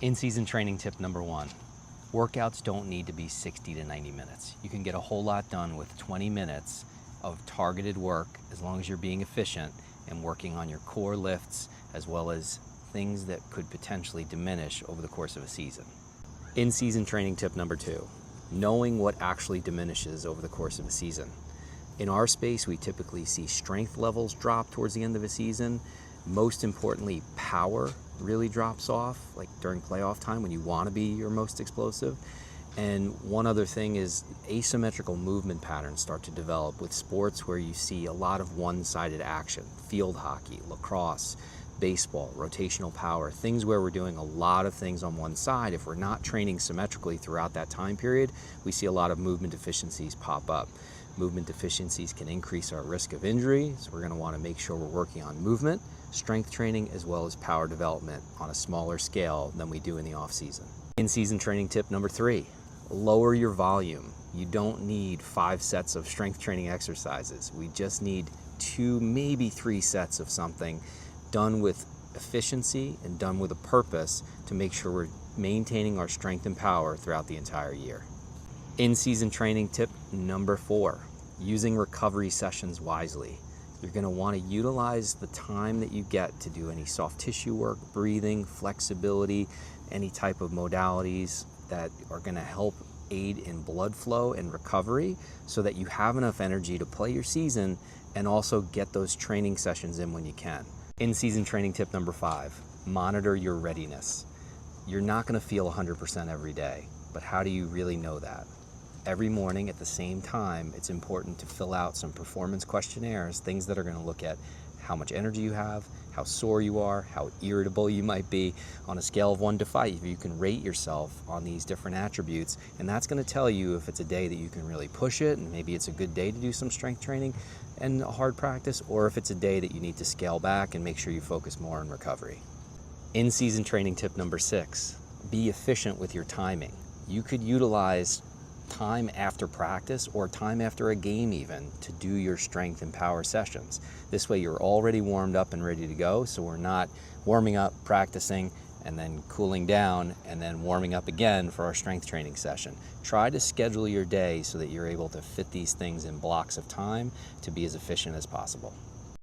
In-season training tip number 1. Workouts don't need to be 60 to 90 minutes. You can get a whole lot done with 20 minutes of targeted work as long as you're being efficient and working on your core lifts as well as things that could potentially diminish over the course of a season. In-season training tip number 2. Knowing what actually diminishes over the course of a season. In our space, we typically see strength levels drop towards the end of a season. Most importantly, power really drops off, like during playoff time when you want to be your most explosive. And one other thing is asymmetrical movement patterns start to develop with sports where you see a lot of one-sided action. Field hockey, lacrosse, baseball, rotational power, things where we're doing a lot of things on one side. If we're not training symmetrically throughout that time period, we see a lot of movement deficiencies pop up. Movement deficiencies can increase our risk of injury, so we're going to want to make sure we're working on movement, strength training, as well as power development on a smaller scale than we do in the off season. In-season training tip number 3, lower your volume. You don't need 5 sets of strength training exercises. We just need 2, maybe 3 sets of something done with efficiency and done with a purpose to make sure we're maintaining our strength and power throughout the entire year. In-season training tip number 4, using recovery sessions wisely. You're going to want to utilize the time that you get to do any soft tissue work, breathing, flexibility, any type of modalities that are going to help aid in blood flow and recovery so that you have enough energy to play your season and also get those training sessions in when you can. In-season training tip number 5, monitor your readiness. You're not going to feel 100% every day, but how do you really know that? Every morning at the same time, it's important to fill out some performance questionnaires, things that are going to look at how much energy you have, how sore you are, how irritable you might be. On a scale of 1 to 5, you can rate yourself on these different attributes, and that's going to tell you if it's a day that you can really push it, and maybe it's a good day to do some strength training and hard practice, or if it's a day that you need to scale back and make sure you focus more on recovery. In-season training tip number 6, be efficient with your timing. You could utilize time after practice or time after a game even to do your strength and power sessions. This way you're already warmed up and ready to go, so we're not warming up, practicing, and then cooling down and then warming up again for our strength training session. Try to schedule your day so that you're able to fit these things in blocks of time to be as efficient as possible.